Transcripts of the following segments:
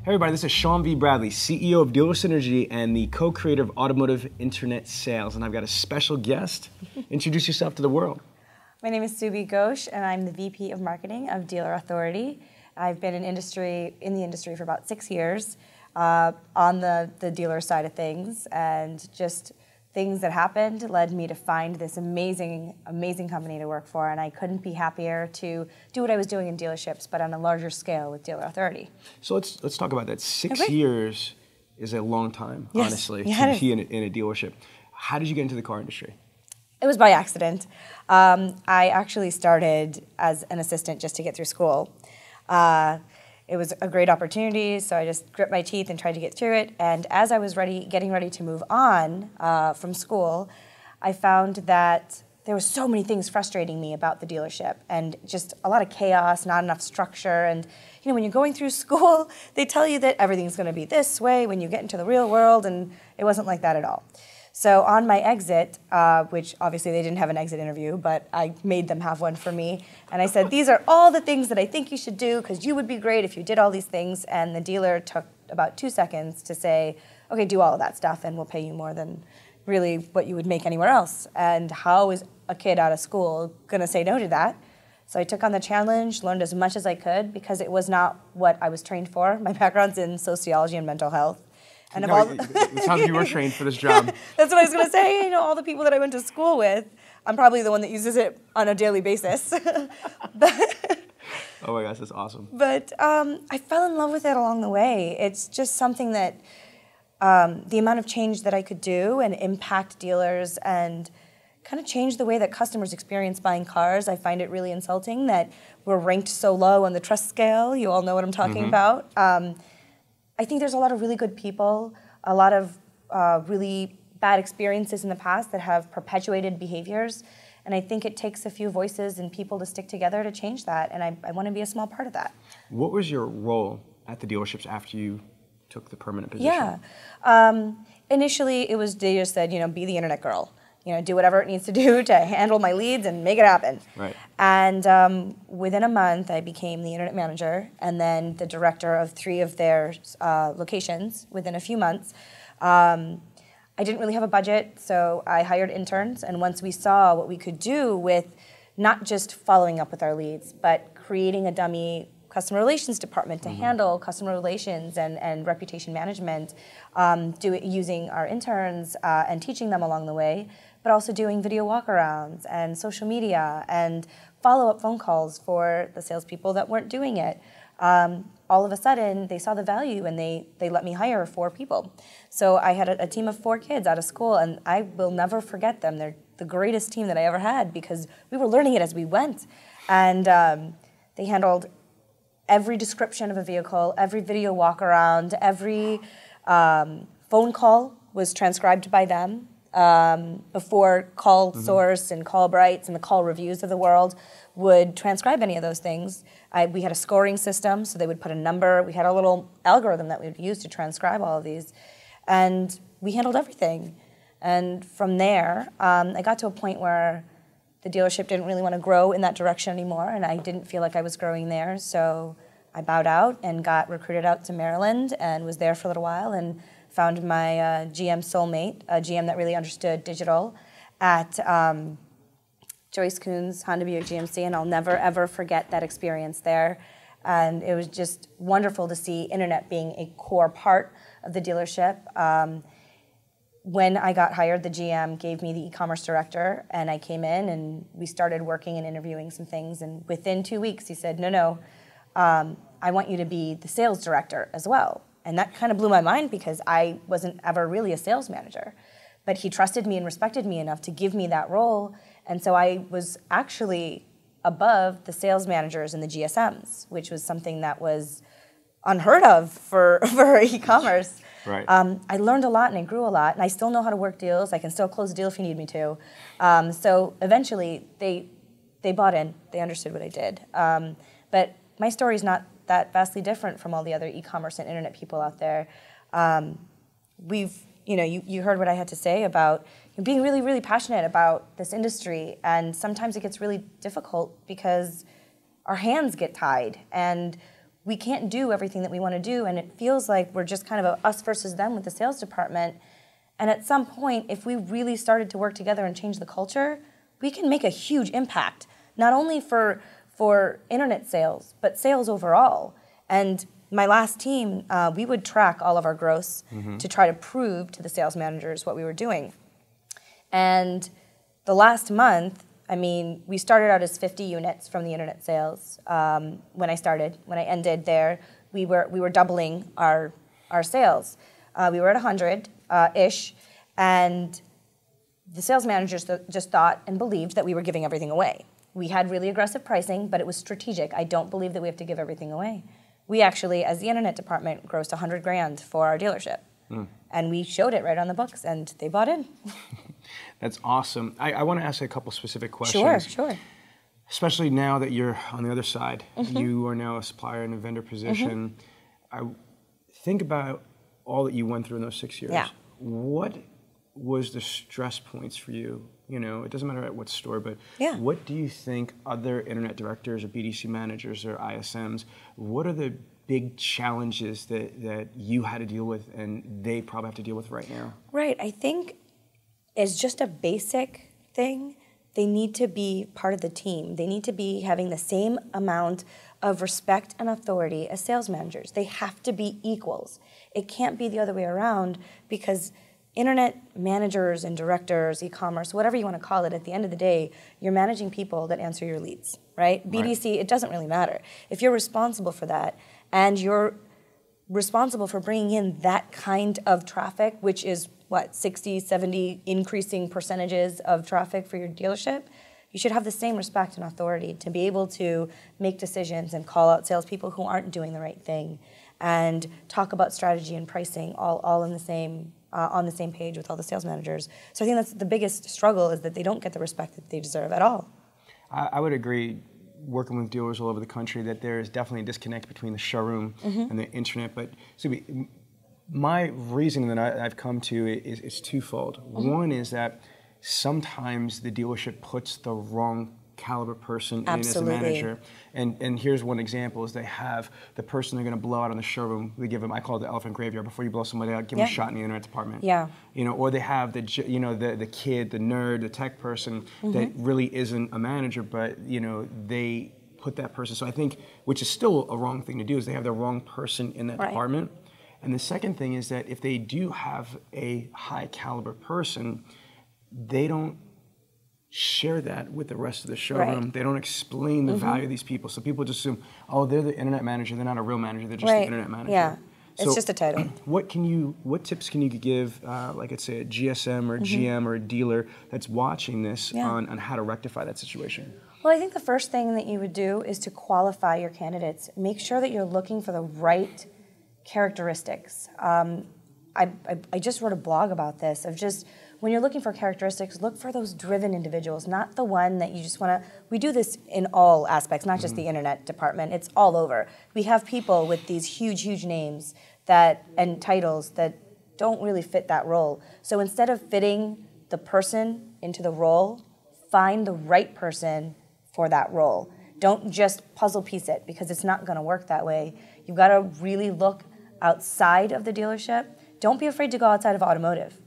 Hey everybody, this is Sean V. Bradley, CEO of Dealer Synergy and the co-creator of Automotive Internet Sales. And I've got a special guest. Introduce yourself to the world. My name is Subi Ghosh, and I'm the VP of Marketing of Dealer Authority. I've been in the industry for about 6 years on the dealer side of things, and just things that happened led me to find this amazing company to work for, and I couldn't be happier to do what I was doing in dealerships, but on a larger scale with Dealer Authority. So let's talk about that. 6 years is a long time, yes. honestly, Yeah, to be in a dealership. How did you get into the car industry? It was by accident. I actually started as an assistant just to get through school. It was a great opportunity, so I just grit my teeth and tried to get through it. And as I was getting ready to move on from school, I found that there were so many things frustrating me about the dealership, and just a lot of chaos, not enough structure. And you know, when you're going through school, they tell you that everything's going to be this way when you get into the real world, and it wasn't like that at all. So on my exit, which obviously they didn't have an exit interview, but I made them have one for me, and I said, these are all the things that I think you should do because you would be great if you did all these things. And the dealer took about 2 seconds to say, okay, do all of that stuff and we'll pay you more than really what you would make anywhere else. And how is a kid out of school going to say no to that? So I took on the challenge, learned as much as I could because it was not what I was trained for. My background's in sociology and mental health. And no, it sounds like you were trained for this job. That's what I was going to say. You know, all the people that I went to school with, I'm probably the one that uses it on a daily basis. Oh my gosh, that's awesome. But I fell in love with it along the way. It's just something that the amount of change that I could do and impact dealers and kind of change the way that customers experience buying cars. I find it really insulting that we're ranked so low on the trust scale. You all know what I'm talking about. I think there's a lot of really good people, a lot of really bad experiences in the past that have perpetuated behaviors, and I think it takes a few voices and people to stick together to change that, and I want to be a small part of that. What was your role at the dealerships after you took the permanent position? Yeah. Initially, they just said, you know, be the internet girl. You know, do whatever it needs to do to handle my leads and make it happen. Right. And within a month, I became the internet manager and then the director of 3 of their locations within a few months. I didn't really have a budget, so I hired interns. And once we saw what we could do with not just following up with our leads, but creating a dummy customer relations department to handle customer relations and reputation management, using our interns and teaching them along the way, but also doing video walkarounds and social media and follow-up phone calls for the salespeople that weren't doing it. All of a sudden, they saw the value and they let me hire 4 people. So I had a team of 4 kids out of school, and I will never forget them. They're the greatest team that I ever had because we were learning it as we went. And they handled every description of a vehicle, every video walkaround, every phone call was transcribed by them. Before Call Source and Call Brights and the Call Reviews of the world would transcribe any of those things. We had a scoring system, so they would put a number. We had a little algorithm that we would use to transcribe all of these. And we handled everything. And from there, I got to a point where the dealership didn't really want to grow in that direction anymore, and I didn't feel like I was growing there. So I bowed out and got recruited out to Maryland and was there for a little while and found my GM soulmate, a GM that really understood digital at Joyce Kuhn's Honda Buick GMC, and I'll never, ever forget that experience there. And it was just wonderful to see internet being a core part of the dealership. When I got hired, the GM gave me the e-commerce director, and I came in and we started working and interviewing some things, and within 2 weeks he said, no, I want you to be the sales director as well. And that kind of blew my mind because I wasn't ever really a sales manager. But he trusted me and respected me enough to give me that role. And so I was actually above the sales managers and the GSMs, which was something that was unheard of for e-commerce. Right. I learned a lot and I grew a lot. And I still know how to work deals. I can still close a deal if you need me to. So eventually they bought in. They understood what I did. But my story is not that vastly different from all the other e-commerce and internet people out there. You heard what I had to say about being really, really passionate about this industry, and sometimes it gets really difficult because our hands get tied, and we can't do everything that we want to do, and it feels like we're just kind of a us versus them with the sales department. And at some point, if we really started to work together and change the culture, we can make a huge impact, not only for internet sales, but sales overall. And my last team, we would track all of our gross to try to prove to the sales managers what we were doing. And the last month, I mean, we started out as 50 units from the internet sales when I started. When I ended there, we were doubling our sales. We were at 100-ish, and the sales managers just thought and believed that we were giving everything away. We had really aggressive pricing, but it was strategic. I don't believe that we have to give everything away. We actually, as the internet department, grossed $100,000 for our dealership. And we showed it right on the books, and they bought in. That's awesome. I want to ask you a couple specific questions. Sure. Especially now that you're on the other side. You are now a supplier in a vendor position. I think about all that you went through in those 6 years. Yeah. What was the stress points for you? You know, it doesn't matter at what store, but what do you think other internet directors or BDC managers or ISMs, what are the big challenges that you had to deal with and they probably have to deal with right now? Right. I think as just a basic thing, they need to be part of the team. They need to be having the same amount of respect and authority as sales managers. They have to be equals. It can't be the other way around, because internet managers and directors, e-commerce, whatever you want to call it, at the end of the day, you're managing people that answer your leads, right? BDC, it doesn't really matter. If you're responsible for that, and you're responsible for bringing in that kind of traffic, which is, what, 60, 70 increasing percentages of traffic for your dealership, you should have the same respect and authority to be able to make decisions and call out salespeople who aren't doing the right thing, and talk about strategy and pricing all in the same on the same page with all the sales managers. So I think that's the biggest struggle, is that they don't get the respect that they deserve at all. I would agree, working with dealers all over the country, that there is definitely a disconnect between the showroom and the internet. But Subi, my reasoning that I've come to is twofold. One is that sometimes the dealership puts the wrong caliber person in as a manager. And here's one example, is they have the person they're going to blow out on the showroom. They give them, I call it the elephant graveyard. Before you blow somebody out, give them a shot in the internet department. You know, or they have the kid, the nerd, the tech person that really isn't a manager, but you know, they put that person. So I think, which is still a wrong thing to do, is they have the wrong person in that department. And the second thing is that if they do have a high caliber person, they don't share that with the rest of the showroom. They don't explain the value of these people. So people just assume, oh, they're the internet manager. They're not a real manager. They're just the internet manager. Yeah, so it's just a title. What tips can you give, like let's say a GSM or a GM or a dealer that's watching this on how to rectify that situation? Well, I think the first thing that you would do is to qualify your candidates. Make sure that you're looking for the right characteristics. I just wrote a blog about this, of just, when you're looking for characteristics, look for those driven individuals, not the one that you just want to. We do this in all aspects, not just the internet department. It's all over. We have people with these huge names and titles that don't really fit that role. So instead of fitting the person into the role, find the right person for that role. Don't just puzzle piece it, because it's not going to work that way. You've got to really look outside of the dealership. Don't be afraid to go outside of automotive.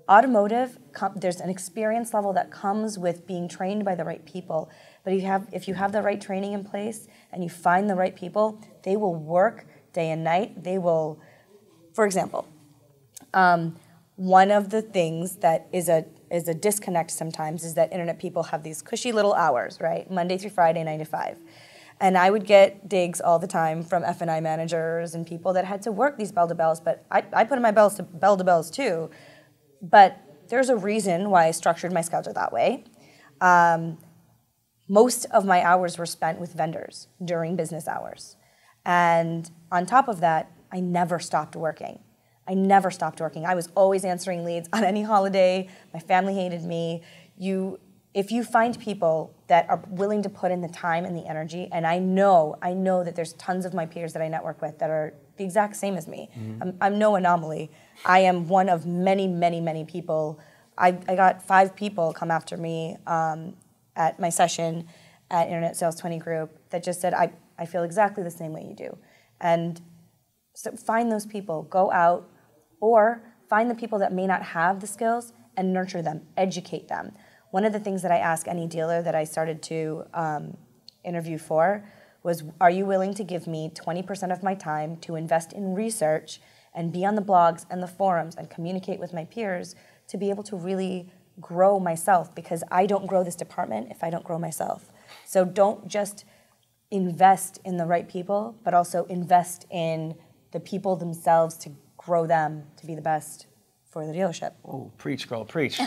Automotive, there's an experience level that comes with being trained by the right people. But if you have the right training in place and you find the right people, they will work day and night. They will, for example, one of the things that is a disconnect sometimes is that internet people have these cushy little hours, right? Monday through Friday, 9 to 5. And I would get digs all the time from F&I managers and people that had to work these bell-to-bells, but I put in my bell-to-bells too. But there's a reason why I structured my schedule that way. Most of my hours were spent with vendors during business hours. And on top of that, I never stopped working. I was always answering leads on any holiday. My family hated me. If you find people that are willing to put in the time and the energy, and I know that there's tons of my peers that I network with that are the exact same as me. I'm no anomaly. I am one of many people. I got 5 people come after me at my session at Internet Sales 20 Group that just said, I feel exactly the same way you do. And so find those people, go out, or find the people that may not have the skills and nurture them, educate them. One of the things that I ask any dealer that I started to interview for was, are you willing to give me 20% of my time to invest in research and be on the blogs and the forums and communicate with my peers to be able to really grow myself, because I don't grow this department if I don't grow myself. So don't just invest in the right people, but also invest in the people themselves to grow them to be the best for the dealership. Oh, preach, girl, preach.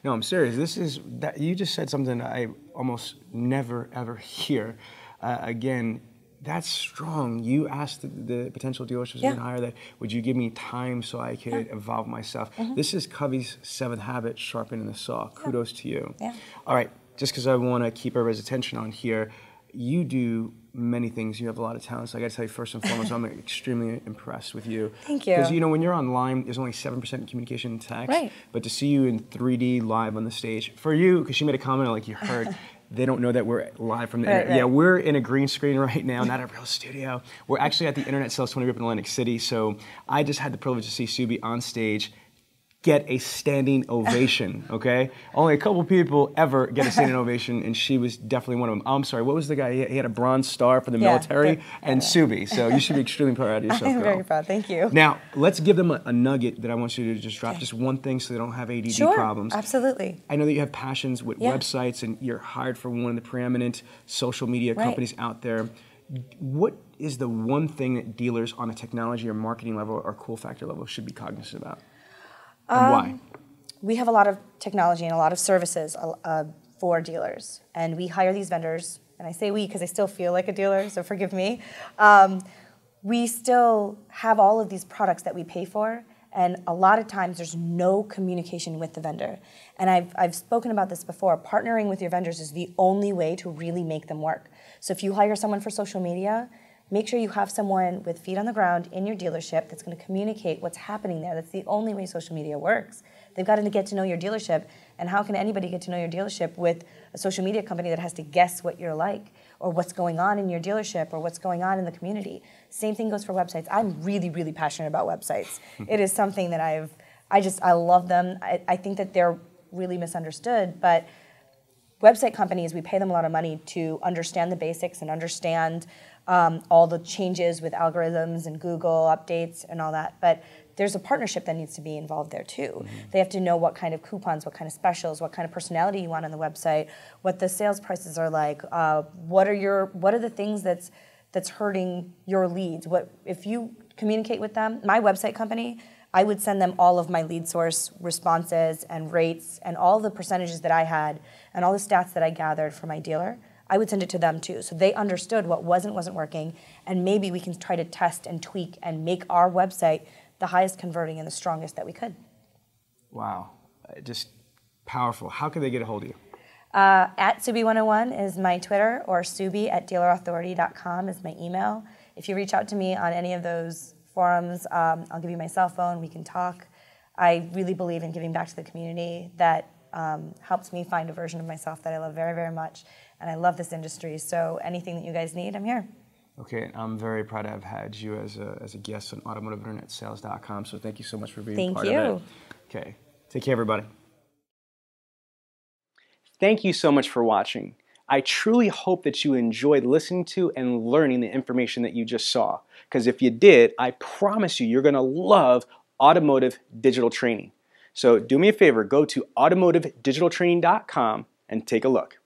No, I'm serious. This is that you just said something I almost never ever hear. Again, that's strong. You asked the potential dealerships you can hire that, would you give me time so I could evolve myself? This is Covey's 7th habit, sharpening the saw. Kudos to you. All right, just because I want to keep everybody's attention on here, you do many things. You have a lot of talent. So I got to tell you, first and foremost, I'm extremely impressed with you. Thank you. Because, you know, when you're online, there's only 7% communication in text. Right. But to see you in 3D live on the stage, for you, because she made a comment like you heard, they don't know that we're live from the internet. Right. Yeah, we're in a green screen right now, not a real studio. We're actually at the Internet Sales 20 Group in Atlantic City. So I just had the privilege to see Subi on stage get a standing ovation, okay? Only a couple people ever get a standing ovation, and she was definitely one of them. Oh, I'm sorry, what was the guy? He had a bronze star for the military, and Subi. So you should be extremely proud of yourself, I'm very proud, thank you. Now, let's give them a nugget that I want you to just drop, just one thing so they don't have ADD problems. Absolutely. I know that you have passions with websites, and you're hired for one of the preeminent social media companies out there. What is the one thing that dealers on a technology or marketing level or cool factor level should be cognizant about? And why? We have a lot of technology and a lot of services for dealers, and we hire these vendors, and I say we because I still feel like a dealer, so forgive me. We still have all of these products that we pay for, and a lot of times there's no communication with the vendor. And I've spoken about this before. Partnering with your vendors is the only way to really make them work. So if you hire someone for social media, make sure you have someone with feet on the ground in your dealership that's going to communicate what's happening there. That's the only way social media works. They've got to get to know your dealership, and how can anybody get to know your dealership with a social media company that has to guess what you're like, or what's going on in your dealership, or what's going on in the community? Same thing goes for websites. I'm really, really passionate about websites. It is something that I love them. I think that they're really misunderstood, but website companies, we pay them a lot of money to understand the basics and understand all the changes with algorithms and Google updates and all that, but there's a partnership that needs to be involved there too. They have to know what kind of coupons, what kind of specials, what kind of personality you want on the website, what the sales prices are like, what are the things that's hurting your leads. If you communicate with them, my website company, I would send them all of my lead source responses and rates and all the percentages that I had and all the stats that I gathered for my dealer. I would send it to them too, so they understood what wasn't working, and maybe we can try to test and tweak and make our website the highest converting and the strongest that we could. Wow, just powerful. How can they get a hold of you? At Subi101 is my Twitter, or Subi@dealerauthority.com is my email. If you reach out to me on any of those forums, I'll give you my cell phone, we can talk. I really believe in giving back to the community. That helps me find a version of myself that I love very, very much. And I love this industry, so anything that you guys need, I'm here. Okay, I'm very proud to have had you as a guest on AutomotiveInternetSales.com, so thank you so much for being part of it. Thank you. Okay, take care, everybody. Thank you so much for watching. I truly hope that you enjoyed listening to and learning the information that you just saw, because if you did, I promise you, you're going to love automotive digital training. So do me a favor, go to AutomotiveDigitalTraining.com and take a look.